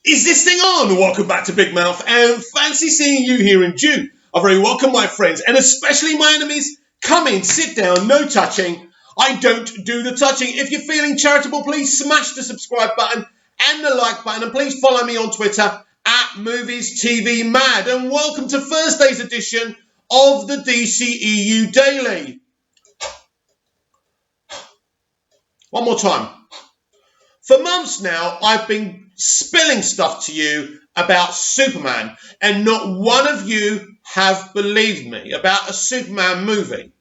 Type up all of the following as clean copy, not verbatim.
Is this thing on? Welcome back to Big Mouth, and fancy seeing you here in June. A very welcome, my friends, and especially my enemies. Come in, sit down, no touching. I don't do the touching. If you're feeling charitable, please smash the subscribe button and the like button, and please follow me on Twitter at Movies TV Mad. And welcome to Thursday's edition of the DCEU Daily. One more time. For months now, I've been spilling stuff to you about Superman, and not one of you have believed me about a Superman movie.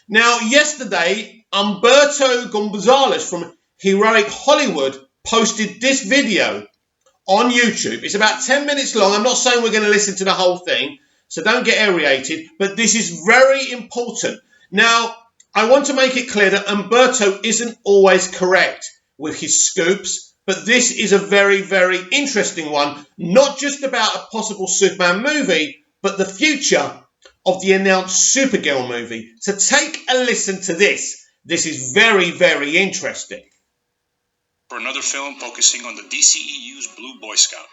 Now, yesterday, Humberto Gonzalez from Heroic Hollywood posted this video on YouTube. It's about 10 minutes long. I'm not saying we're going to listen to the whole thing, so don't get aerated, but this is very important. Now, I want to make it clear that Humberto isn't always correct with his scoops, but this is a very, very interesting one, not just about a possible Superman movie, but the future of the announced Supergirl movie. So take a listen to this. This is very, very interesting. For another film focusing on the DCEU's Blue Boy Scout.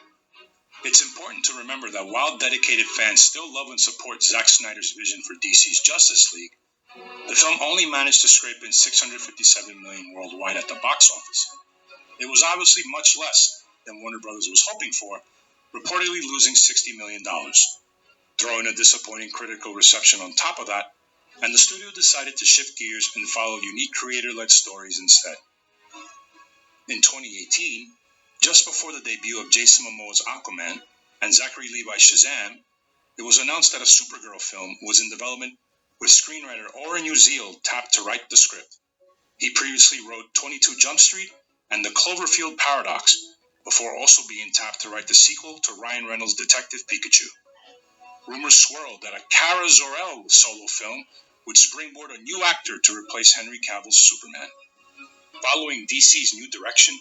It's important to remember that while dedicated fans still love and support Zack Snyder's vision for DC's Justice League, the film only managed to scrape in $657 million worldwide at the box office. It was obviously much less than Warner Brothers was hoping for, reportedly losing $60 million. Throw in a disappointing critical reception on top of that, and the studio decided to shift gears and follow unique creator-led stories instead. In 2018, just before the debut of Jason Momoa's Aquaman and Zachary Levi's Shazam, it was announced that a Supergirl film was in development with screenwriter Oren Uziel tapped to write the script. He previously wrote 22 Jump Street and The Cloverfield Paradox, before also being tapped to write the sequel to Ryan Reynolds' Detective Pikachu. Rumors swirled that a Kara Zor-El solo film would springboard a new actor to replace Henry Cavill's Superman. Following DC's new direction,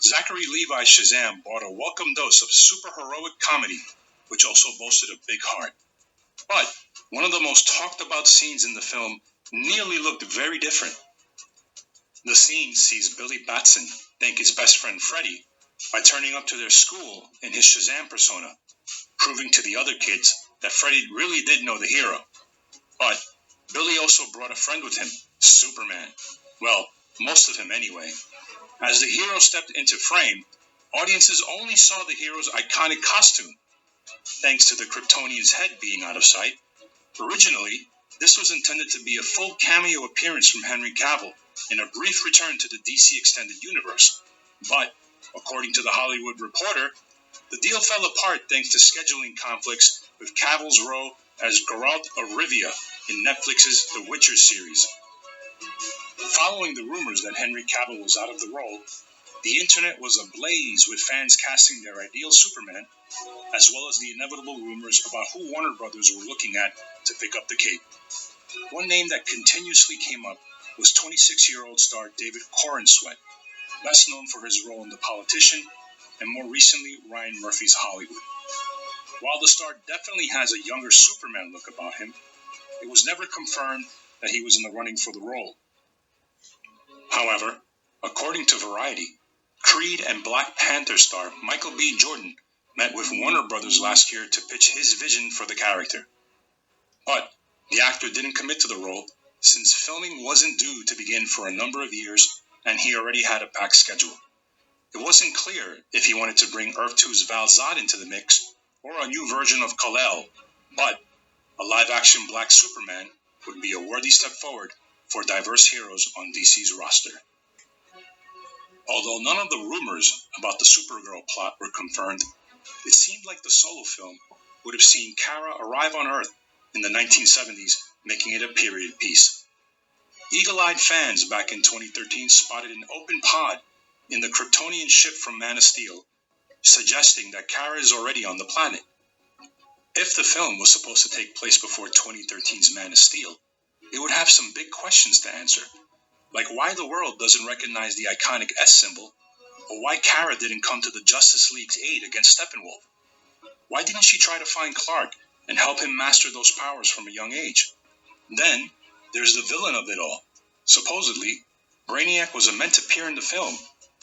Zachary Levi's Shazam brought a welcome dose of super-heroic comedy, which also boasted a big heart. But one of the most talked about scenes in the film nearly looked very different. The scene sees Billy Batson thank his best friend Freddy by turning up to their school in his Shazam persona, proving to the other kids that Freddy really did know the hero. But Billy also brought a friend with him, Superman. Well, most of him anyway. As the hero stepped into frame, audiences only saw the hero's iconic costume, thanks to the Kryptonian's head being out of sight. Originally, this was intended to be a full cameo appearance from Henry Cavill in a brief return to the DC Extended Universe. But, according to The Hollywood Reporter, the deal fell apart thanks to scheduling conflicts with Cavill's role as Geralt of Rivia in Netflix's The Witcher series. Following the rumors that Henry Cavill was out of the role, the internet was ablaze with fans casting their ideal Superman, as well as the inevitable rumors about who Warner Brothers were looking at to pick up the cape. One name that continuously came up was 26-year-old star David Corenswet, best known for his role in The Politician, and more recently Ryan Murphy's Hollywood. While the star definitely has a younger Superman look about him, it was never confirmed that he was in the running for the role. However, according to Variety, Creed and Black Panther star Michael B. Jordan met with Warner Brothers last year to pitch his vision for the character. But the actor didn't commit to the role since filming wasn't due to begin for a number of years and he already had a packed schedule. It wasn't clear if he wanted to bring Earth 2's Val Zod into the mix or a new version of Kal-El, but a live-action Black Superman would be a worthy step forward for diverse heroes on DC's roster. Although none of the rumors about the Supergirl plot were confirmed, it seemed like the solo film would have seen Kara arrive on Earth in the 1970s, making it a period piece. Eagle-eyed fans back in 2013 spotted an open pod in the Kryptonian ship from Man of Steel, suggesting that Kara is already on the planet. If the film was supposed to take place before 2013's Man of Steel, it would have some big questions to answer, like why the world doesn't recognize the iconic S symbol, or why Kara didn't come to the Justice League's aid against Steppenwolf. Why didn't she try to find Clark and help him master those powers from a young age? Then, there's the villain of it all. Supposedly, Brainiac was meant to appear in the film,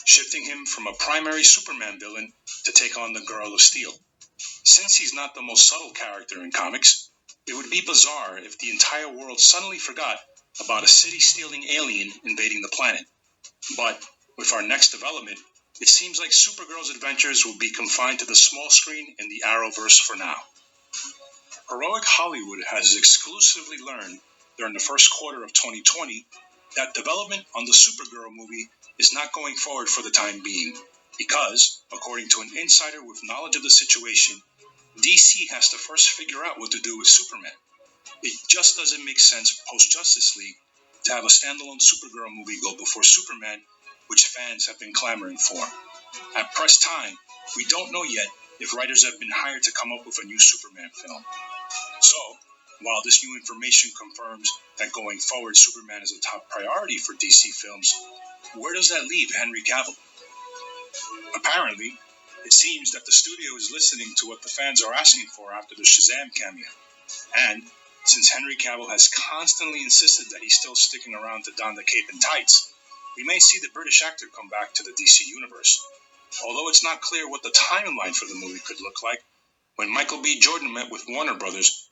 shifting him from a primary Superman villain to take on the Girl of Steel. Since he's not the most subtle character in comics, it would be bizarre if the entire world suddenly forgot about a city-stealing alien invading the planet. But with our next development, it seems like Supergirl's adventures will be confined to the small screen in the Arrowverse for now. Heroic Hollywood has exclusively learned during the first quarter of 2020 that development on the Supergirl movie is not going forward for the time being, because, according to an insider with knowledge of the situation, DC has to first figure out what to do with Superman. It just doesn't make sense post-Justice League to have a standalone Supergirl movie go before Superman, which fans have been clamoring for. At press time, we don't know yet if writers have been hired to come up with a new Superman film. So, while this new information confirms that going forward Superman is a top priority for DC films, where does that leave Henry Cavill? Apparently, it seems that the studio is listening to what the fans are asking for after the Shazam cameo. And, since Henry Cavill has constantly insisted that he's still sticking around to don the cape and tights, we may see the British actor come back to the DC universe. Although it's not clear what the timeline for the movie could look like, when Michael B. Jordan met with Warner Brothers,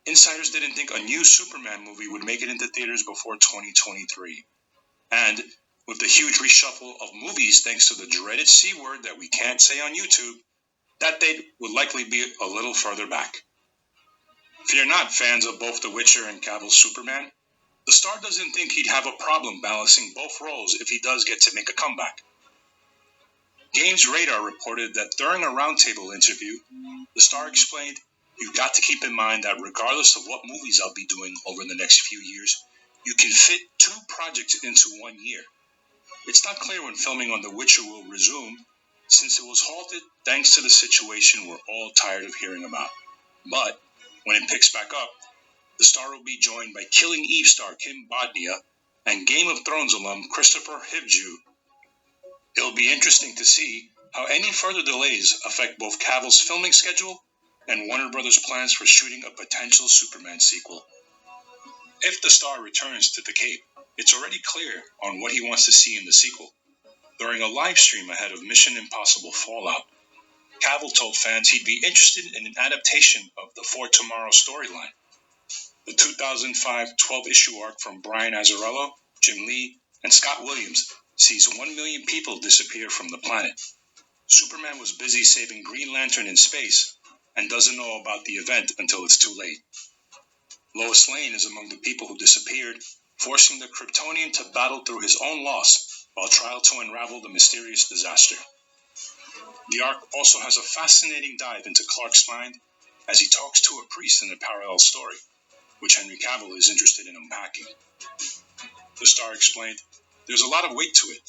insiders didn't think a new Superman movie would make it into theaters before 2023. And, with the huge reshuffle of movies thanks to the dreaded C word that we can't say on YouTube, that date would likely be a little further back. Fear not, fans of both The Witcher and Cavill's Superman. The star doesn't think he'd have a problem balancing both roles if he does get to make a comeback. Games Radar reported that during a roundtable interview, the star explained, "You've got to keep in mind that regardless of what movies I'll be doing over the next few years, you can fit 2 projects into 1 year. It's not clear when filming on The Witcher will resume, since it was halted thanks to the situation we're all tired of hearing about. But when it picks back up, the star will be joined by Killing Eve star Kim Bodnia and Game of Thrones alum Christopher Hivju. It'll be interesting to see how any further delays affect both Cavill's filming schedule and Warner Brothers' plans for shooting a potential Superman sequel. If the star returns to the Cape, it's already clear on what he wants to see in the sequel. During a live stream ahead of Mission Impossible Fallout, Cavill told fans he'd be interested in an adaptation of the For Tomorrow storyline. The 2005 12-issue arc from Brian Azzarello, Jim Lee, and Scott Williams sees 1 million people disappear from the planet. Superman was busy saving Green Lantern in space and doesn't know about the event until it's too late. Lois Lane is among the people who disappeared, forcing the Kryptonian to battle through his own loss while trying to unravel the mysterious disaster. The arc also has a fascinating dive into Clark's mind as he talks to a priest in a parallel story, which Henry Cavill is interested in unpacking. The star explained, "There's a lot of weight to it.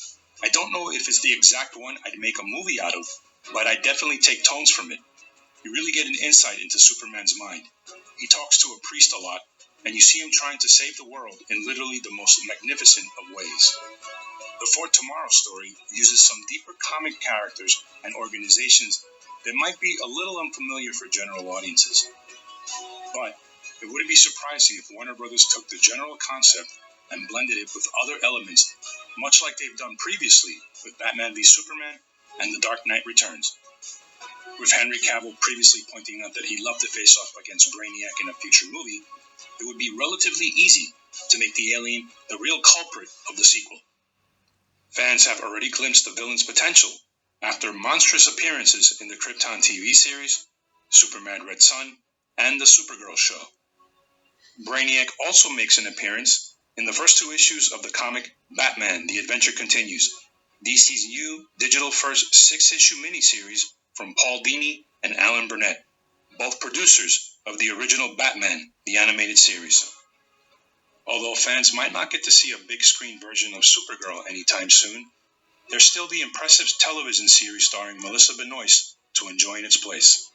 I don't know if it's the exact one I'd make a movie out of, but I definitely take tones from it. You really get an insight into Superman's mind. He talks to a priest a lot, and you see him trying to save the world in literally the most magnificent of ways." The For Tomorrow story uses some deeper comic characters and organizations that might be a little unfamiliar for general audiences. But it wouldn't be surprising if Warner Brothers took the general concept and blended it with other elements, much like they've done previously with Batman v Superman and The Dark Knight Returns. With Henry Cavill previously pointing out that he'd love to face off against Brainiac in a future movie, it would be relatively easy to make the alien the real culprit of the sequel. Fans have already glimpsed the villain's potential after monstrous appearances in the Krypton TV series, Superman Red Son, and the Supergirl show. Brainiac also makes an appearance in the first 2 issues of the comic Batman: The Adventure Continues, DC's new digital-first 6-issue miniseries from Paul Dini and Alan Burnett, both producers of the original Batman, the animated series. Although fans might not get to see a big-screen version of Supergirl anytime soon, there's still the impressive television series starring Melissa Benoist to enjoy in its place.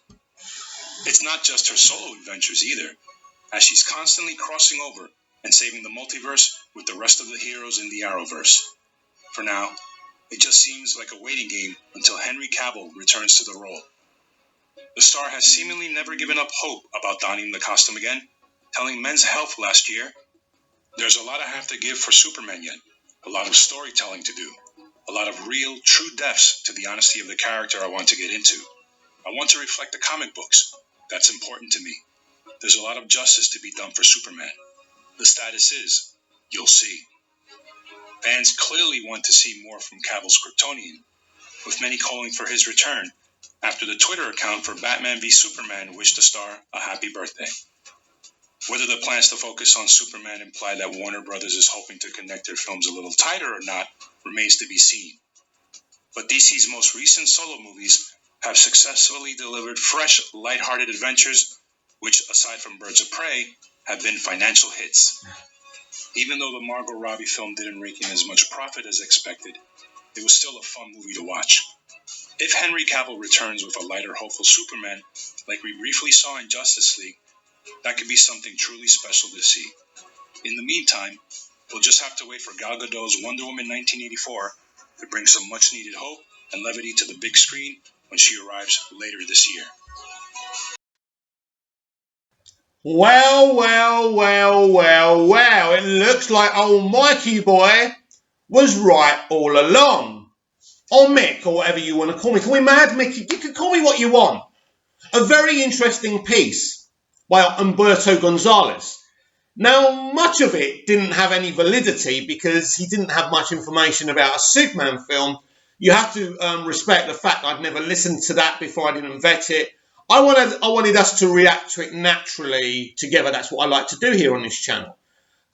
It's not just her solo adventures either, as she's constantly crossing over and saving the multiverse with the rest of the heroes in the Arrowverse. For now, it just seems like a waiting game until Henry Cavill returns to the role. The star has seemingly never given up hope about donning the costume again, telling Men's Health last year, "There's a lot I have to give for Superman yet, a lot of storytelling to do, a a lot of real, true depths to the honesty of the character I want to get into. I want to reflect the comic books. That's important to me. There's a lot of justice to be done for Superman. The status is, you'll see. Fans clearly want to see more from Cavill's Kryptonian, with many calling for his return after the Twitter account for Batman v Superman wished the star a happy birthday. Whether the plans to focus on Superman imply that Warner Brothers is hoping to connect their films a little tighter or not remains to be seen. But DC's most recent solo movies have successfully delivered fresh, lighthearted adventures, which, aside from Birds of Prey, have been financial hits. Even though the Margot Robbie film didn't rake in as much profit as expected, it was still a fun movie to watch. If Henry Cavill returns with a lighter, hopeful Superman, like we briefly saw in Justice League, that could be something truly special to see. In the meantime, we'll just have to wait for Gal Gadot's Wonder Woman 1984 to bring some much-needed hope and levity to the big screen when she arrives later this year. Well, it looks like old Mikey boy was right all along. Or Mick, or whatever you want to call me. Call me Mad Mick, you can call me what you want. A very interesting piece by Humberto Gonzalez. Now, much of it didn't have any validity because he didn't have much information about a Superman film. You have to respect the fact I'd never listened to that before. I didn't vet it. I wanted us to react to it naturally together. That's what I like to do here on this channel.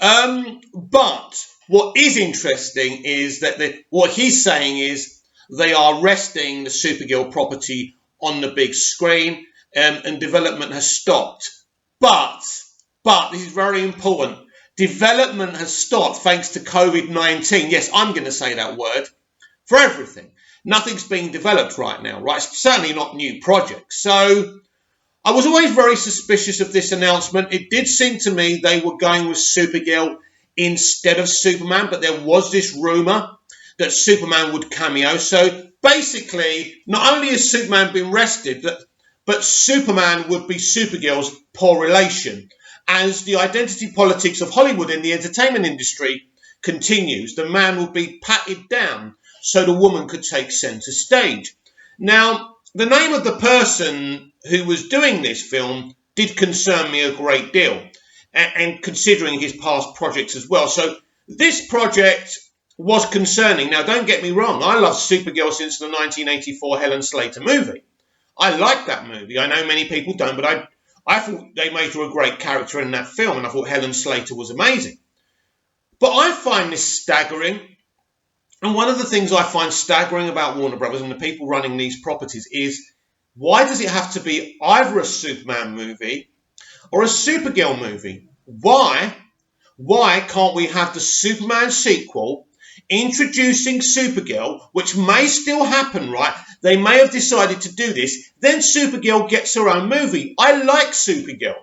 But what is interesting is that what he's saying is they are resting the Supergirl property on the big screen and development has stopped. But this is very important. Development has stopped thanks to COVID-19. Yes, I'm going to say that word for everything. Nothing's being developed right now, right? It's certainly not new projects. So I was always very suspicious of this announcement. It did seem to me they were going with Supergirl instead of Superman, but there was this rumour that Superman would cameo. So basically, not only has Superman been rested, but Superman would be Supergirl's poor relation. As the identity politics of Hollywood in the entertainment industry continues, the man will be patted down so the woman could take centre stage. Now, the name of the person who was doing this film did concern me a great deal, and considering his past projects as well. So this project was concerning. Now, don't get me wrong. I love Supergirl since the 1984 Helen Slater movie. I like that movie. I know many people don't, but I thought they made her a great character in that film, and I thought Helen Slater was amazing. But I find this staggering. And one of the things I find staggering about Warner Brothers and the people running these properties is, why does it have to be either a Superman movie or a Supergirl movie? Why can't we have the Superman sequel introducing Supergirl, which may still happen, right? They may have decided to do this. Then Supergirl gets her own movie. I like Supergirl.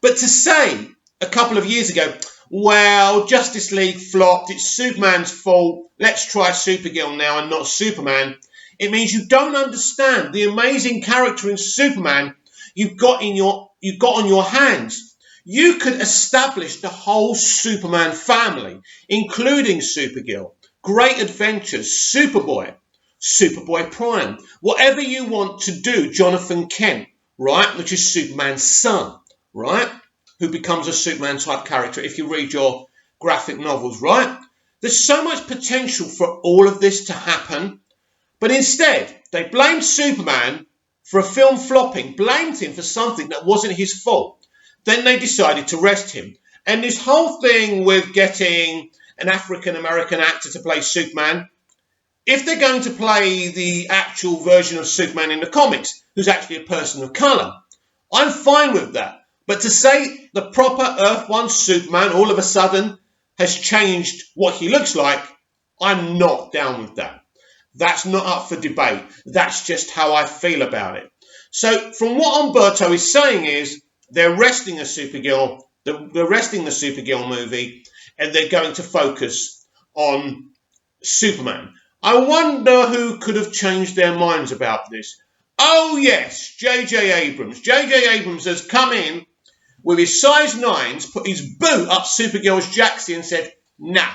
But to say a couple of years ago, well, Justice League flopped, it's Superman's fault, let's try Supergirl now and not Superman, it means you don't understand the amazing character in Superman you've got on your hands. You could establish the whole Superman family, including Supergirl, Great Adventures, Superboy Prime, whatever you want to do, Jonathan Kent, right, which is Superman's son, right, who becomes a Superman-type character if you read your graphic novels, right? There's so much potential for all of this to happen, but instead, they blamed Superman for a film flopping, blamed him for something that wasn't his fault. Then they decided to rest him. And this whole thing with getting an African-American actor to play Superman, if they're going to play the actual version of Superman in the comics, who's actually a person of colour, I'm fine with that. But to say the proper Earth 1 Superman all of a sudden has changed what he looks like, I'm not down with that. That's not up for debate. That's just how I feel about it. So from what Humberto is saying is they're resting the Supergirl movie, and they're going to focus on Superman. I wonder who could have changed their minds about this. Oh yes, J.J. Abrams. J.J. Abrams has come in with his size 9s, put his boot up Supergirl's jacksie and said, nah,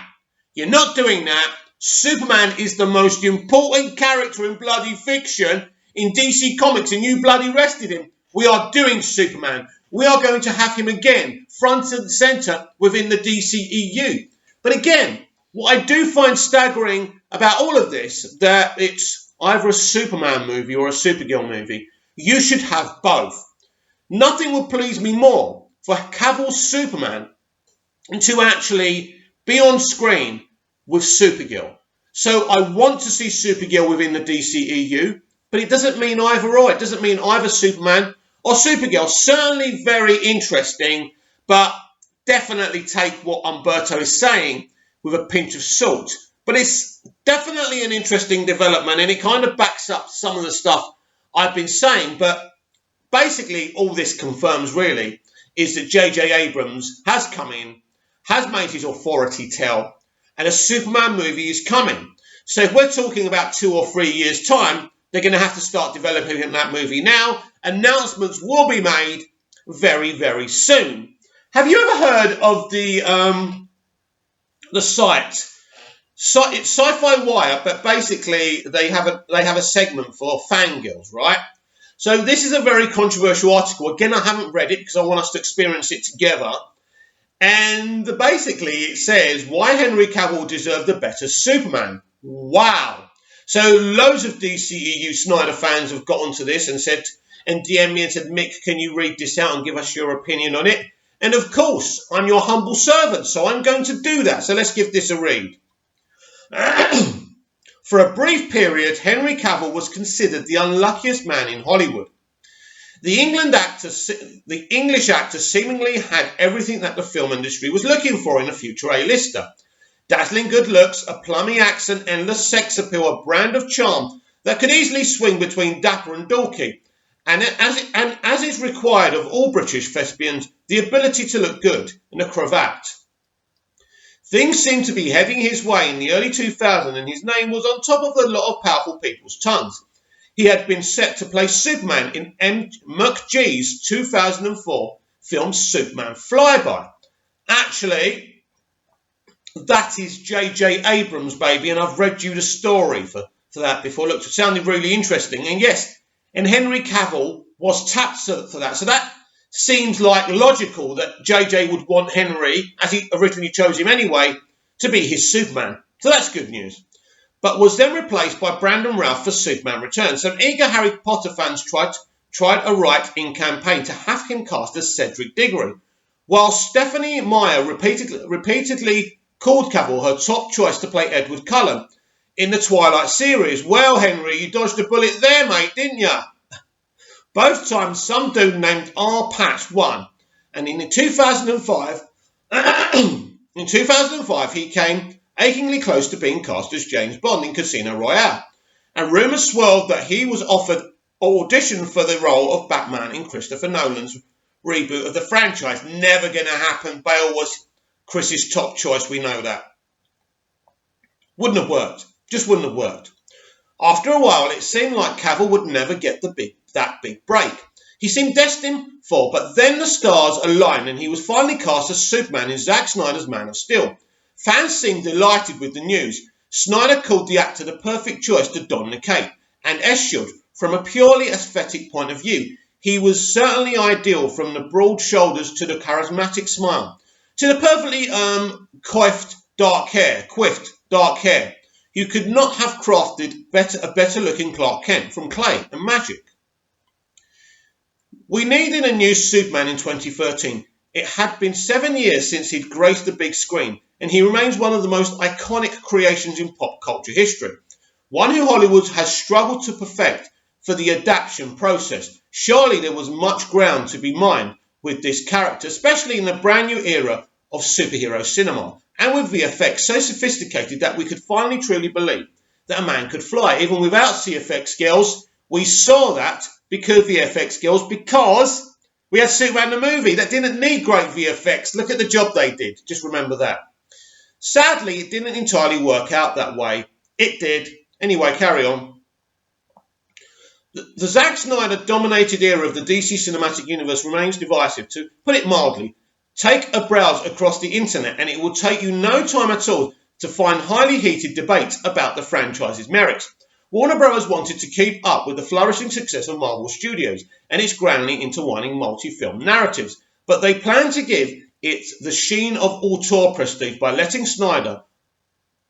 you're not doing that. Superman is the most important character in bloody fiction in DC Comics, and you bloody rested him. We are doing Superman. We are going to have him again, front and centre within the DCEU. But again, what I do find staggering about all of this, that it's either a Superman movie or a Supergirl movie. You should have both. Nothing would please me more for Cavill's Superman to actually be on screen with Supergirl. So I want to see Supergirl within the DCEU, but it doesn't mean either or. It doesn't mean either Superman or Supergirl. Certainly very interesting, but definitely take what Umberto is saying with a pinch of salt. But it's definitely an interesting development, and it kind of backs up some of the stuff I've been saying. But basically, all this confirms really is that J.J. Abrams has come in, has made his authority tell, and a Superman movie is coming. So if we're talking about 2 or 3 years' time, they're going to have to start developing that movie now. Announcements will be made very, very soon. Have you ever heard of the site? So it's Sci-Fi Wire, but basically they have a segment for fangirls, right? So this is a very controversial article. Again, I haven't read it because I want us to experience it together. And basically it says why Henry Cavill deserved a better Superman. Wow. So loads of DCEU Snyder fans have got onto this and DM'd me and said, Mick, can you read this out and give us your opinion on it? And of course, I'm your humble servant, so I'm going to do that. So let's give this a read. For a brief period, Henry Cavill was considered the unluckiest man in Hollywood. The English actor seemingly had everything that the film industry was looking for in a future A-lister. Dazzling good looks, a plummy accent, endless sex appeal, a brand of charm that could easily swing between dapper and dorky. And as is required of all British thespians, the ability to look good in a cravat. Things seemed to be heading his way in the early 2000s, and his name was on top of a lot of powerful people's tongues. He had been set to play Superman in McG's 2004 film Superman Flyby. Actually, that is J.J. Abrams, baby, and I've read you the story for that before. Look, it sounded really interesting. And yes, and Henry Cavill was tapped for that. So that seems like logical that JJ would want Henry, as he originally chose him anyway, to be his Superman. So that's good news. But was then replaced by Brandon Routh for Superman Returns. Some eager Harry Potter fans tried a write-in campaign to have him cast as Cedric Diggory, while Stephanie Meyer repeatedly called Cavill her top choice to play Edward Cullen in the Twilight series. Well, Henry, you dodged a bullet there, mate, didn't you? Both times, some dude named R. Patch won, and in 2005, he came achingly close to being cast as James Bond in Casino Royale, and rumours swirled that he was offered audition for the role of Batman in Christopher Nolan's reboot of the franchise. Never going to happen. Bale was Chris's top choice, we know that. Wouldn't have worked. Just wouldn't have worked. After a while, it seemed like Cavill would never get that big break he seemed destined for, but then the stars aligned and he was finally cast as Superman in Zack Snyder's Man of Steel. Fans seemed delighted with the news. Snyder called the actor the perfect choice to don the cape and S-shield. From a purely aesthetic point of view, he was certainly ideal, from the broad shoulders to the charismatic smile, to the perfectly coiffed dark hair. You could not have crafted a better looking Clark Kent from clay and magic. We needed a new Superman in 2013. It had been 7 years since he'd graced the big screen, and he remains one of the most iconic creations in pop culture history. One who Hollywood has struggled to perfect for the adaptation process. Surely there was much ground to be mined with this character, especially in the brand new era of superhero cinema, and with VFX so sophisticated that we could finally truly believe that a man could fly, even without CFX skills. We saw that because we had Superman the movie that didn't need great VFX. Look at the job they did. Just remember that. Sadly, it didn't entirely work out that way. It did. Anyway, carry on. The Zack Snyder-dominated era of the DC Cinematic Universe remains divisive, to put it mildly. Take a browse across the internet and it will take you no time at all to find highly heated debates about the franchise's merits. Warner Bros. Wanted to keep up with the flourishing success of Marvel Studios and its grandly intertwining multi-film narratives, but they planned to give it the sheen of auteur prestige by letting Snyder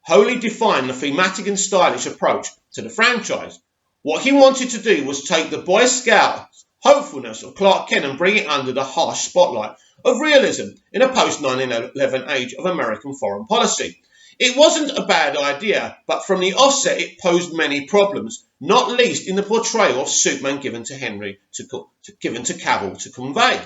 wholly define the thematic and stylish approach to the franchise. What he wanted to do was take the Boy Scout hopefulness of Clark Kent and bring it under the harsh spotlight of realism in a post-9/11 age of American foreign policy. It wasn't a bad idea, but from the offset it posed many problems, not least in the portrayal of Superman given to Cavill to convey.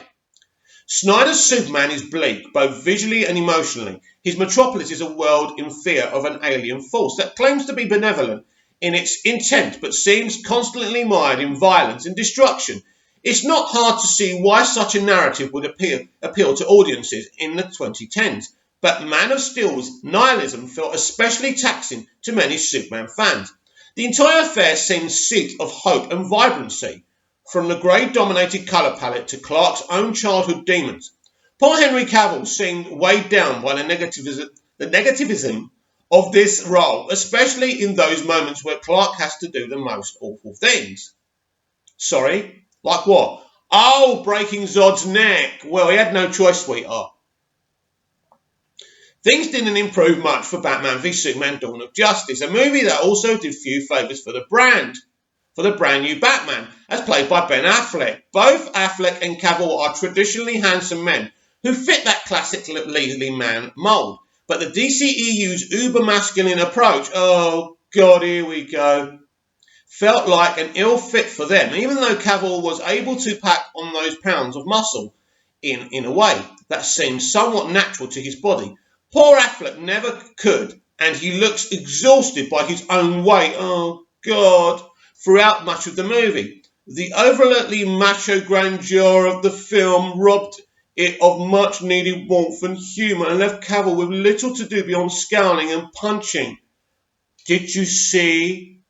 Snyder's Superman is bleak, both visually and emotionally. His metropolis is a world in fear of an alien force that claims to be benevolent in its intent, but seems constantly mired in violence and destruction. It's not hard to see why such a narrative would appeal to audiences in the 2010s, but Man of Steel's nihilism felt especially taxing to many Superman fans. The entire affair seemed seat of hope and vibrancy, from the grey-dominated colour palette to Clark's own childhood demons. Poor Henry Cavill seemed weighed down by the negativism of this role, especially in those moments where Clark has to do the most awful things. Sorry? Like what? Oh, breaking Zod's neck. Well, he had no choice, sweetheart. Things didn't improve much for Batman v Superman Dawn of Justice, a movie that also did few favours for the brand new Batman, as played by Ben Affleck. Both Affleck and Cavill are traditionally handsome men who fit that classic leisurely man mould, but the DCEU's uber-masculine approach, oh god, here we go, felt like an ill fit for them, even though Cavill was able to pack on those pounds of muscle in a way that seemed somewhat natural to his body. Poor Affleck never could, and he looks exhausted by his own weight, oh god, throughout much of the movie. The overtly macho grandeur of the film robbed it of much needed warmth and humour and left Cavill with little to do beyond scowling and punching. Did you see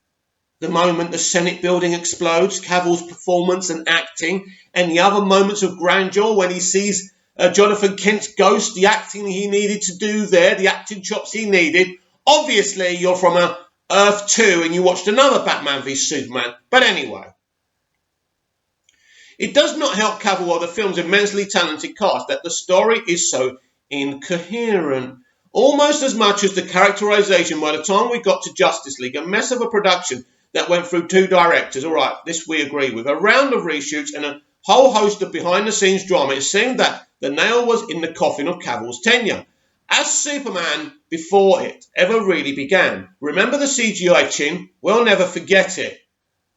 the moment the Senate building explodes, Cavill's performance and acting, and the other moments of grandeur when he sees Jonathan Kent's ghost, the acting he needed to do there, the acting chops he needed? Obviously, you're from Earth 2 and you watched another Batman v Superman. But anyway, it does not help Cavill or the film's immensely talented cast that the story is so incoherent. Almost as much as the characterization by the time we got to Justice League, a mess of a production that went through two directors. All right, this we agree with. A round of reshoots and a whole host of behind-the-scenes drama. It seemed that the nail was in the coffin of Cavill's tenure as Superman before it ever really began. Remember the CGI chin? We'll never forget it.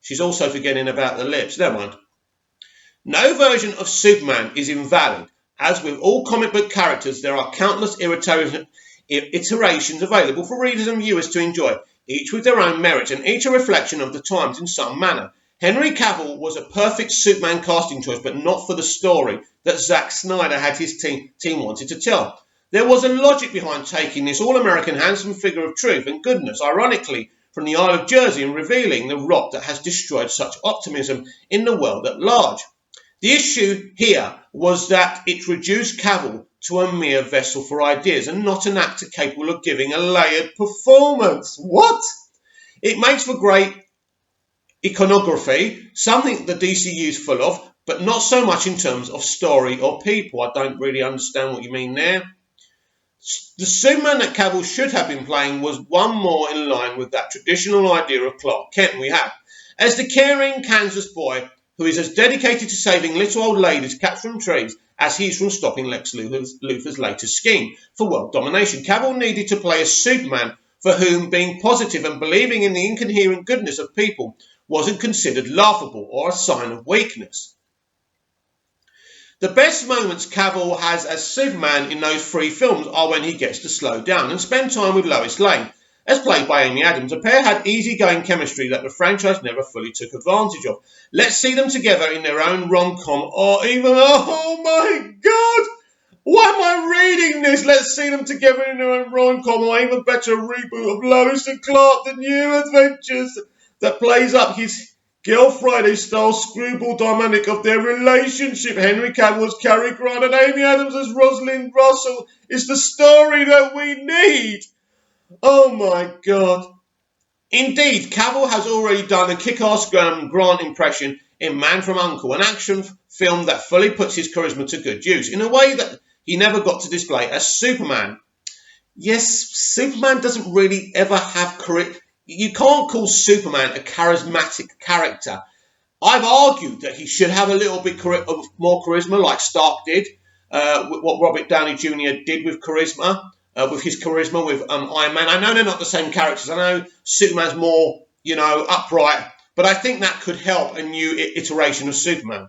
She's also forgetting about the lips. Never mind. No version of Superman is invalid. As with all comic book characters, there are countless iterations available for readers and viewers to enjoy, each with their own merits and each a reflection of the times in some manner. Henry Cavill was a perfect Superman casting choice, but not for the story that Zack Snyder had his team wanted to tell. There was a logic behind taking this all-American handsome figure of truth and goodness, ironically, from the Isle of Jersey and revealing the rock that has destroyed such optimism in the world at large. The issue here was that it reduced Cavill to a mere vessel for ideas and not an actor capable of giving a layered performance. What? It makes for great iconography, something the DCU is full of, but not so much in terms of story or people. I don't really understand what you mean there. The Superman that Cavill should have been playing was one more in line with that traditional idea of Clark Kent we have, as the caring Kansas boy who is as dedicated to saving little old ladies cats from trees as he is from stopping Lex Luthor's latest scheme for world domination. Cavill needed to play a Superman for whom being positive and believing in the incoherent goodness of people wasn't considered laughable or a sign of weakness. The best moments Cavill has as Superman in those three films are when he gets to slow down and spend time with Lois Lane, as played by Amy Adams. The pair had easygoing chemistry that the franchise never fully took advantage of. Let's see them together in their own rom-com or even, oh my god, why am I reading this? Let's see them together in their own rom-com or even better, a reboot of Lois and Clark, The New Adventures, that plays up his Girl Friday-style screwball dynamic of their relationship. Henry Cavill as Cary Grant and Amy Adams as Rosalind Russell is the story that we need. Oh my God. Indeed, Cavill has already done a kick-ass Grant impression in Man from U.N.C.L.E., an action film that fully puts his charisma to good use, in a way that he never got to display as Superman. Yes, Superman doesn't really ever have charisma. You can't call Superman a charismatic character. I've argued that he should have a little bit of more charisma, like Stark did, what Robert Downey Jr. did with charisma, with his charisma with Iron Man. I know they're not the same characters. I know Superman's more, upright, but I think that could help a new iteration of Superman.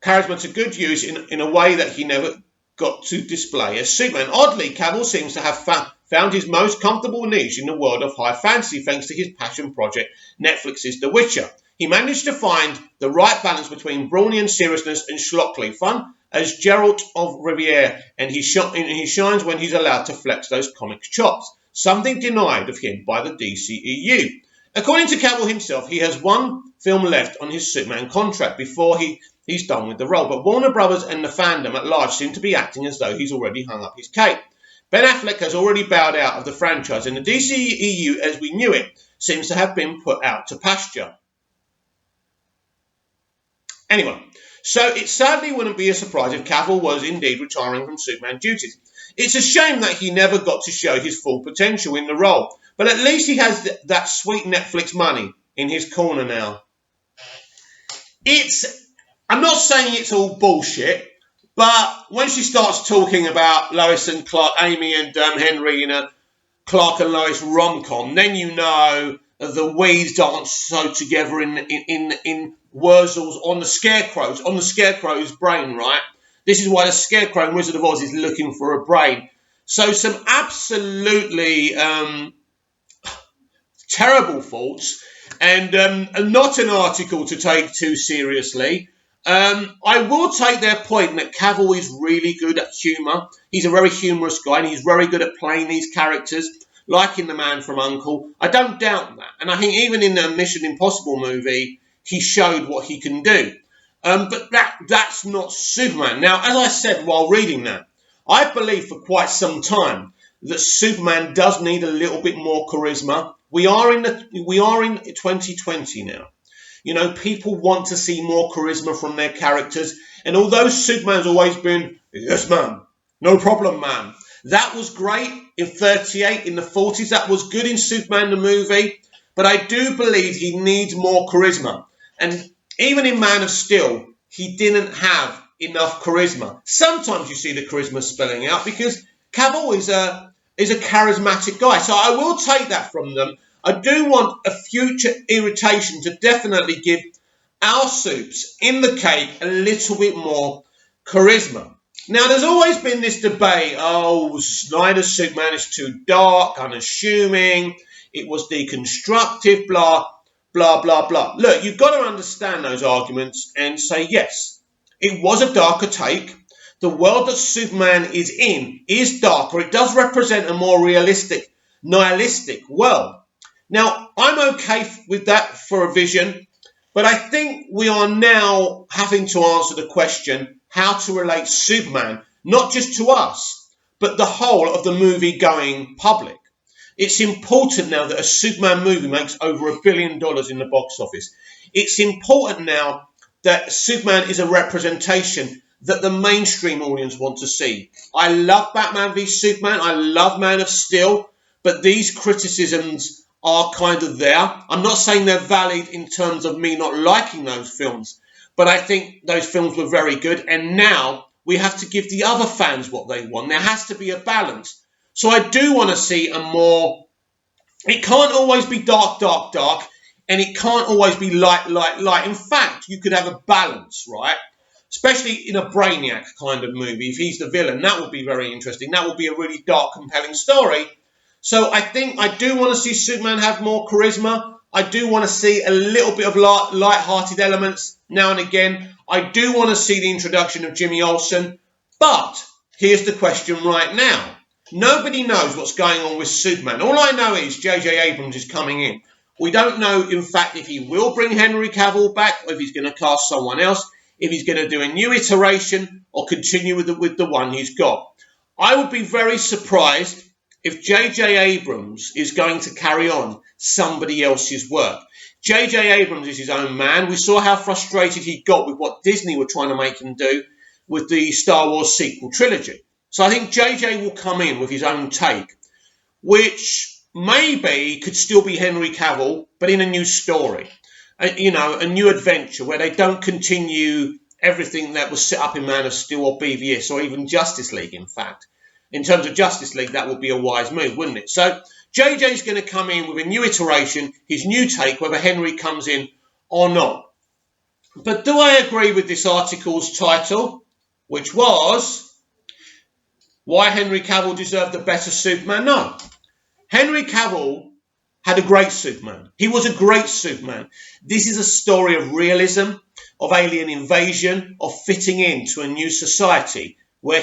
Charisma to good use in a way that he never got to display as Superman. Oddly, Cavill seems to have found his most comfortable niche in the world of high fantasy thanks to his passion project, Netflix's The Witcher. He managed to find the right balance between Brownian seriousness and schlockly fun as Geralt of Rivia, and he shines when he's allowed to flex those comic chops, something denied of him by the DCEU. According to Cavill himself, he has one film left on his Superman contract before he's done with the role, but Warner Brothers and the fandom at large seem to be acting as though he's already hung up his cape. Ben Affleck has already bowed out of the franchise, and the DCEU, as we knew it, seems to have been put out to pasture. Anyway, so it sadly wouldn't be a surprise if Cavill was indeed retiring from Superman duties. It's a shame that he never got to show his full potential in the role, but at least he has that sweet Netflix money in his corner now. I'm not saying it's all bullshit, but when she starts talking about Lois and Clark, Amy and Henry in a Clark and Lois rom-com, then you know the weeds aren't sewed together in Wurzel's on the Scarecrow's brain, right? This is why the Scarecrow in Wizard of Oz is looking for a brain. So some absolutely terrible faults, and not an article to take too seriously. I will take their point that Cavill is really good at humour. He's a very humorous guy, and he's very good at playing these characters, like in The Man from U.N.C.L.E. I don't doubt that. And I think even in the Mission Impossible movie, he showed what he can do. But that's not Superman. Now, as I said while reading that, I believe for quite some time that Superman does need a little bit more charisma. We are in 2020 now. People want to see more charisma from their characters. And although Superman's always been, yes, man, no problem, man. That was great in 38, in the 40s. That was good in Superman the movie. But I do believe he needs more charisma. And even in Man of Steel, he didn't have enough charisma. Sometimes you see the charisma spilling out because Cavill is a charismatic guy. So I will take that from them. I do want a future irritation to definitely give our soups in the cake a little bit more charisma. Now, there's always been this debate, Snyder's Superman is too dark, unassuming, it was deconstructive, blah, blah, blah, blah. Look, you've got to understand those arguments and say, yes, it was a darker take. The world that Superman is in is darker. It does represent a more realistic, nihilistic world. Now, I'm okay with that for a vision, but I think we are now having to answer the question how to relate Superman, not just to us, but the whole of the movie-going public. It's important now that a Superman movie makes over $1 billion in the box office. It's important now that Superman is a representation that the mainstream audience want to see. I love Batman v Superman. I love Man of Steel, but these criticisms are kind of there. I'm not saying they're valid in terms of me not liking those films, but I think those films were very good, and now we have to give the other fans what they want. There has to be a balance. So I do want to see a more... It can't always be dark, dark, dark, and it can't always be light, light, light. In fact, you could have a balance, right? Especially in a Brainiac kind of movie. If he's the villain, that would be very interesting. That would be a really dark, compelling story. So I think I do want to see Superman have more charisma. I do want to see a little bit of light-hearted elements now and again. I do want to see the introduction of Jimmy Olsen. But here's the question right now. Nobody knows what's going on with Superman. All I know is J.J. Abrams is coming in. We don't know, in fact, if he will bring Henry Cavill back or if he's going to cast someone else, if he's going to do a new iteration or continue with the one he's got. I would be very surprised if J.J. Abrams is going to carry on somebody else's work. J.J. Abrams is his own man. We saw how frustrated he got with what Disney were trying to make him do with the Star Wars sequel trilogy. So I think J.J. will come in with his own take, which maybe could still be Henry Cavill, but in a new story. A new adventure where they don't continue everything that was set up in Man of Steel or BVS or even Justice League, in fact. In terms of Justice League, that would be a wise move, wouldn't it? So JJ's going to come in with a new iteration, his new take, whether Henry comes in or not. But do I agree with this article's title, which was Why Henry Cavill Deserved a Better Superman? No. Henry Cavill had a great Superman. He was a great Superman. This is a story of realism, of alien invasion, of fitting into a new society where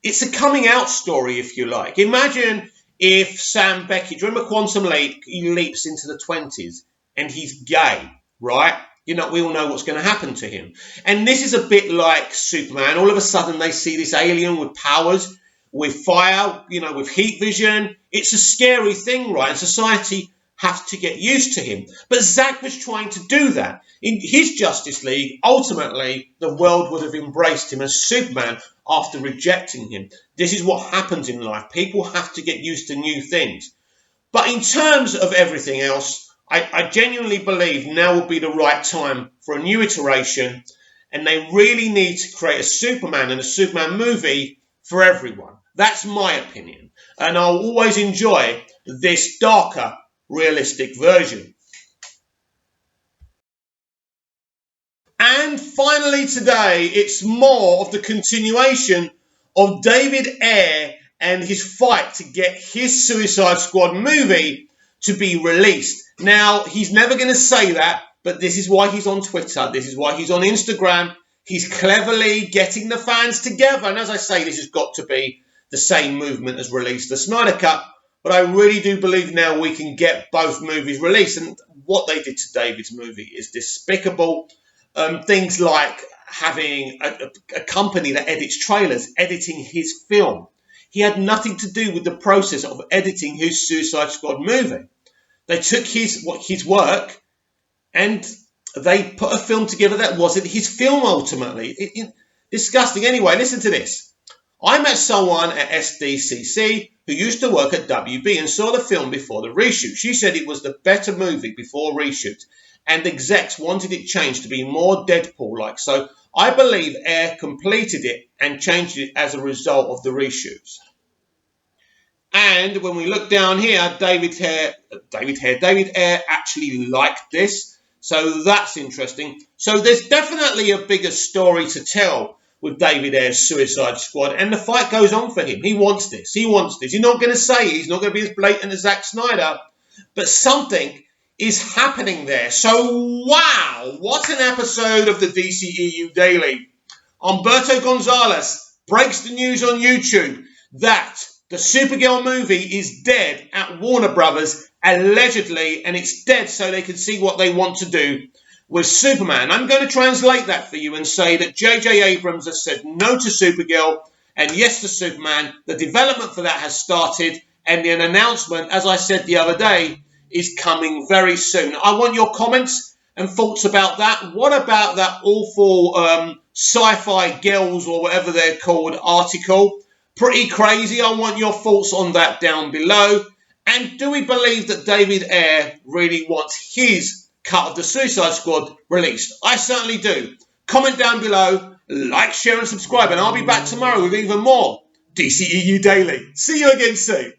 it's a coming out story, if you like. Imagine if Sam Beckett, remember Quantum Leap, he leaps into the 20s and he's gay, right? We all know what's going to happen to him. And this is a bit like Superman. All of a sudden they see this alien with powers, with fire, with heat vision. It's a scary thing, right? And society have to get used to him. But Zack was trying to do that. In his Justice League, ultimately, the world would have embraced him as Superman after rejecting him. This is what happens in life. People have to get used to new things. But in terms of everything else, I genuinely believe now would be the right time for a new iteration, and they really need to create a Superman and a Superman movie for everyone. That's my opinion. And I'll always enjoy this darker, realistic version. And finally today, it's more of the continuation of David Ayer and his fight to get his Suicide Squad movie to be released. Now, he's never going to say that, but this is why he's on Twitter. This is why he's on Instagram. He's cleverly getting the fans together. And as I say, this has got to be the same movement as released the Snyder Cut. But I really do believe now we can get both movies released. And what they did to David's movie is despicable. Things like having a company that edits trailers, editing his film. He had nothing to do with the process of editing his Suicide Squad movie. They took his work and they put a film together that wasn't his film ultimately. Disgusting. Anyway, listen to this. I met someone at SDCC who used to work at WB and saw the film before the reshoot. She said it was the better movie before reshoot, and execs wanted it changed to be more Deadpool-like. So I believe Ayer completed it and changed it as a result of the reshoots. And when we look down here, David Ayer actually liked this. So that's interesting. So there's definitely a bigger story to tell with David Ayer's Suicide Squad. And the fight goes on for him. He wants this. He wants this. He's not going to say it. He's not going to be as blatant as Zack Snyder. But something is happening there. So, wow, what an episode of the DCEU Daily. Humberto Gonzalez breaks the news on YouTube that the Supergirl movie is dead at Warner Brothers, allegedly, and it's dead so they can see what they want to do with Superman. I'm going to translate that for you and say that J.J. Abrams has said no to Supergirl and yes to Superman. The development for that has started, and an announcement, as I said the other day, is coming very soon. I want your comments and thoughts about that. What about that awful sci-fi girls or whatever they're called article? Pretty crazy. I want your thoughts on that down below. And do we believe that David Ayer really wants his cut of the Suicide Squad released? I certainly do. Comment down below, like, share and subscribe, and I'll be back tomorrow with even more DCEU Daily. See you again soon.